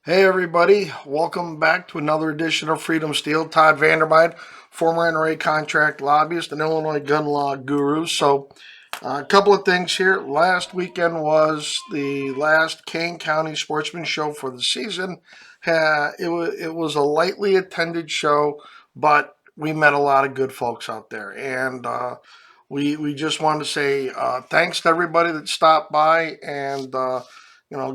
Hey everybody, welcome back to another edition of Freedom Steel. Todd Vandermide, former NRA contract lobbyist and Illinois gun law guru. A couple of things here. Last weekend was the last Kane County Sportsman Show for the season. It was a lightly attended show, but we met a lot of good folks out there, and we just wanted to say thanks to everybody that stopped by and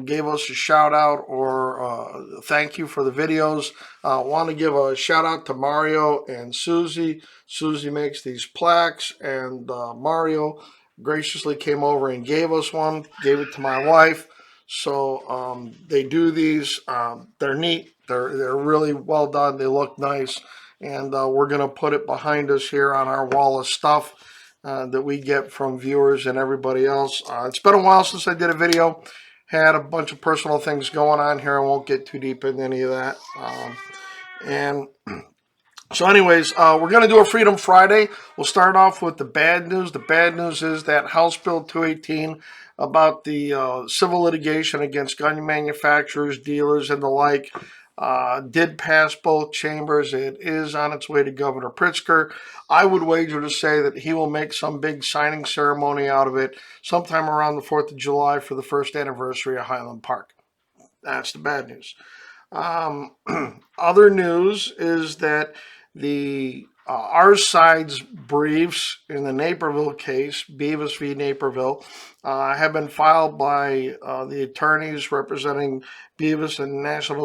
gave us a shout out or thank you for the videos. Want to give a shout out to Mario and Susie. Susie makes these plaques, and Mario graciously came over and gave us one. Gave it to my wife. They do these. They're neat. They're really well done. They look nice, and we're gonna put it behind us here on our wall of stuff that we get from viewers and everybody else. It's been a while since I did a video. Had a bunch of personal things going on here. I won't get too deep into any of that. And anyways, we're going to do a Freedom Friday. We'll start off with the bad news. The bad news is that House Bill 218 about the civil litigation against gun manufacturers, dealers, and the like did pass both chambers. It is on its way to Governor Pritzker. I would wager to say that he will make some big signing ceremony out of it sometime around the 4th of July for the first anniversary of Highland Park. That's the bad news. Other news is that the our side's briefs in the Naperville case, Beavis v. Naperville, have been filed by the attorneys representing Beavis and National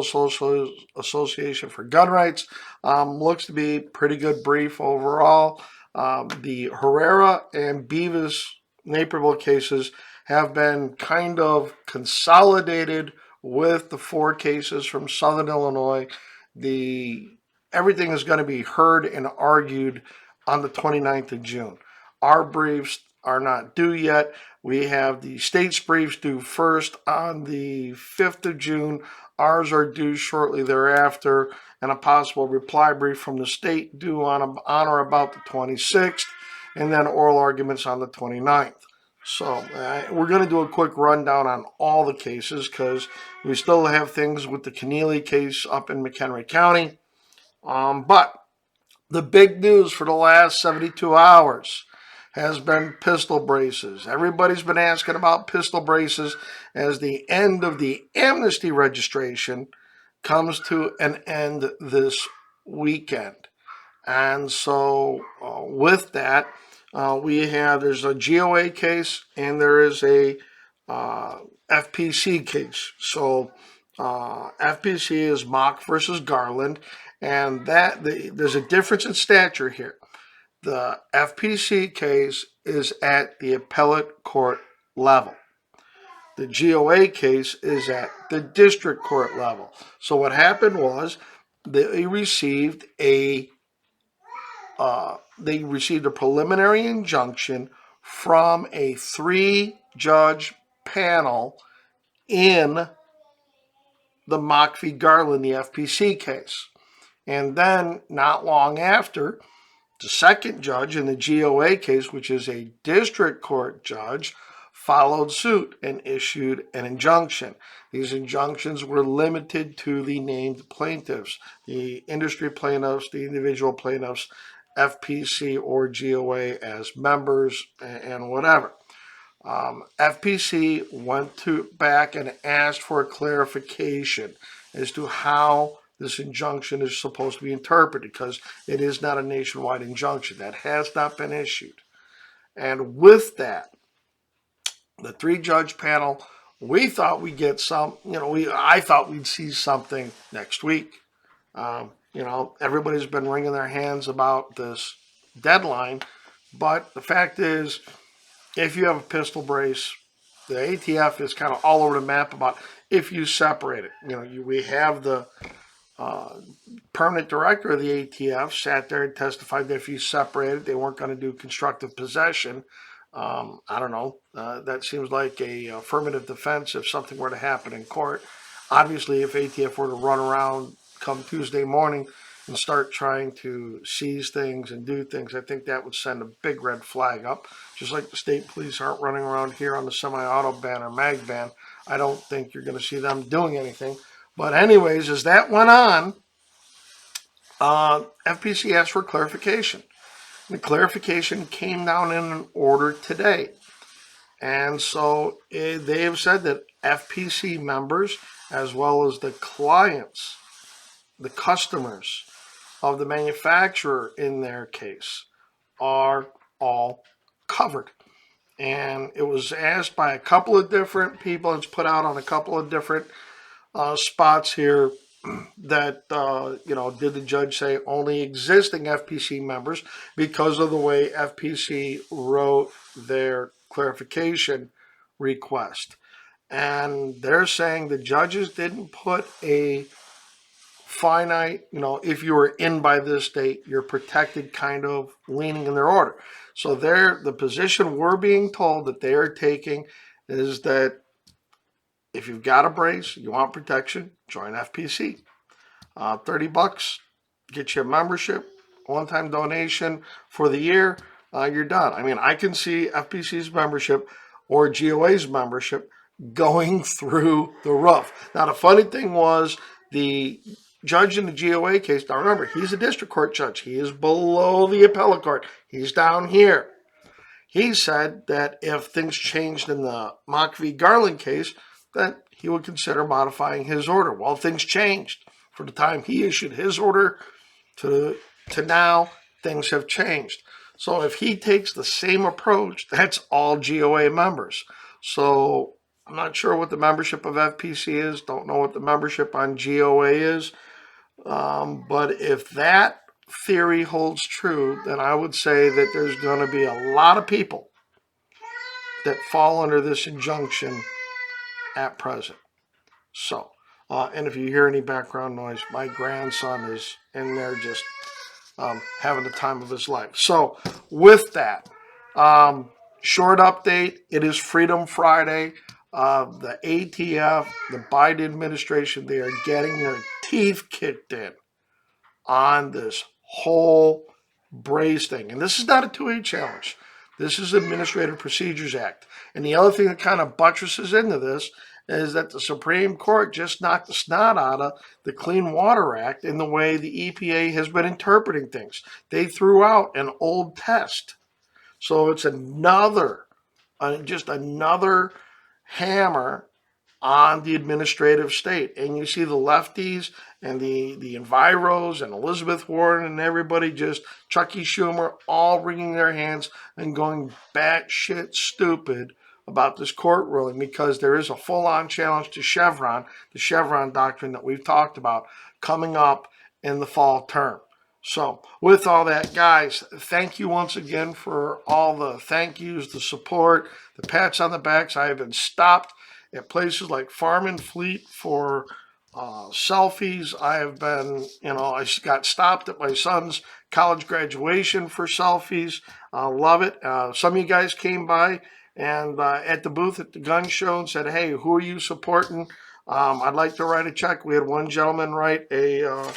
Association for Gun Rights. Looks to be pretty good brief overall. The Herrera and Beavis Naperville cases have been kind of consolidated with the four cases from Southern Illinois. The Everything is going to be heard and argued on the 29th of June. Our briefs are not due yet. We have the state's briefs due first on the 5th of June. Ours are due shortly thereafter, and a possible reply brief from the state due on or about the 26th, and then oral arguments on the 29th. We're going to do a quick rundown on all the cases because we still have things with the Keneally case up in McHenry County. But the big news for the last 72 hours has been pistol braces. Everybody's been asking about pistol braces as the end of the amnesty registration comes to an end this weekend. And with that, there's a GOA case and there is a FPC case. FPC is Mock versus Garland, and there's a difference in stature here. The FPC case is at the appellate court level. The GOA case is at the district court level. So what happened was they received a preliminary injunction from a 3-judge panel in the Mock v. Garland, the FPC case. And then, not long after, the second judge in the GOA case, which is a district court judge, followed suit and issued an injunction. These injunctions were limited to the named plaintiffs, the industry plaintiffs, the individual plaintiffs, FPC or GOA as members, and whatever. FPC went back and asked for a clarification as to how this injunction is supposed to be interpreted because it is not a nationwide injunction. That has not been issued. And with that, the 3-judge panel, we thought we'd get I thought we'd see something next week. Everybody's been wringing their hands about this deadline, but the fact is, if you have a pistol brace, the ATF is kind of all over the map about if you separate it. We have the permanent director of the ATF sat there and testified that if you separated, they weren't going to do constructive possession. I don't know. That seems like a affirmative defense if something were to happen in court. Obviously, if ATF were to run around come Tuesday morning and start trying to seize things and do things, I think that would send a big red flag up. Just like the state police aren't running around here on the semi-auto ban or mag ban, I don't think you're going to see them doing anything. But anyways, as that went on, FPC asked for clarification. The clarification came down in an order today. And so they have said that FPC members, as well as the clients, the customers of the manufacturer in their case, are all covered. And it was asked by a couple of different people. It's put out on a couple of different spots here that, did the judge say only existing FPC members, because of the way FPC wrote their clarification request. And they're saying the judges didn't put a finite, if you were in by this date, you're protected kind of leaning in their order. So the position we're being told that they are taking is that if you've got a brace, you want protection, join FPC. $30 get you a membership, one-time donation for the year. You're done. I mean, I can see FPC's membership or GOA's membership going through the roof. Now, the funny thing was the judge in the GOA case. Now, remember, he's a district court judge. He is below the appellate court. He's down here. He said that if things changed in the Mock v. Garland case, that he would consider modifying his order. Well, things changed. From the time he issued his order to now, things have changed. So if he takes the same approach, that's all GOA members. So I'm not sure what the membership of FPC is. Don't know what the membership on GOA is. But if that theory holds true, then I would say that there's going to be a lot of people that fall under this injunction at present. So, and if you hear any background noise, my grandson is in there just having the time of his life. So, with that, short update, it is Freedom Friday. The ATF, the Biden administration, they are getting their teeth kicked in on this whole brace thing. And this is not a 2A challenge. This is Administrative Procedures Act. And the other thing that kind of buttresses into this is that the Supreme Court just knocked the snot out of the Clean Water Act in the way the EPA has been interpreting things. They threw out an old test. So it's just another hammer on the administrative state. And you see the lefties and the Enviros and Elizabeth Warren and everybody, just Chucky Schumer, all wringing their hands and going batshit stupid about this court ruling, because there is a full-on challenge to Chevron, the Chevron doctrine that we've talked about, coming up in the fall term. So with all that, guys, thank you once again for all the thank yous, the support, the pats on the backs. I have been stopped at places like Farm and Fleet for selfies. I have been, I got stopped at my son's college graduation for selfies. Love it. Some of you guys came by and at the booth at the gun show and said, hey, who are you supporting? I'd like to write a check. We had one gentleman write a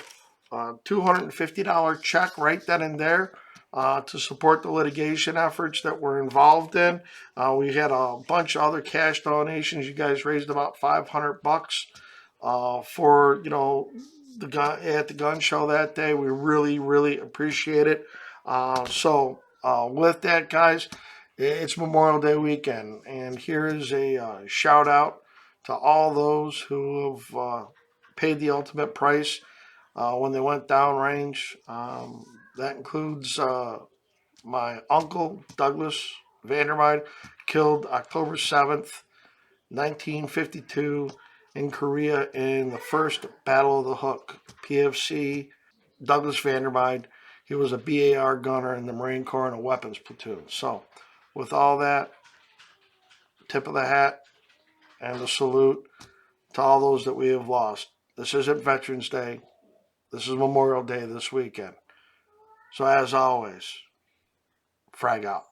$250 check right then and there to support the litigation efforts that we're involved in. We had a bunch of other cash donations. You guys raised about $500 for the gun at the gun show that day. We really, really appreciate it. So with that, guys, it's Memorial Day weekend, and here is a shout out to all those who have paid the ultimate price when they went downrange. That includes my uncle, Douglas Vandermeide, killed October 7th, 1952 in Korea in the first Battle of the Hook, PFC. Douglas Vandermeide, he was a BAR gunner in the Marine Corps in a weapons platoon. So with all that, tip of the hat and a salute to all those that we have lost. This isn't Veterans Day. This is Memorial Day this weekend. So as always, frag out.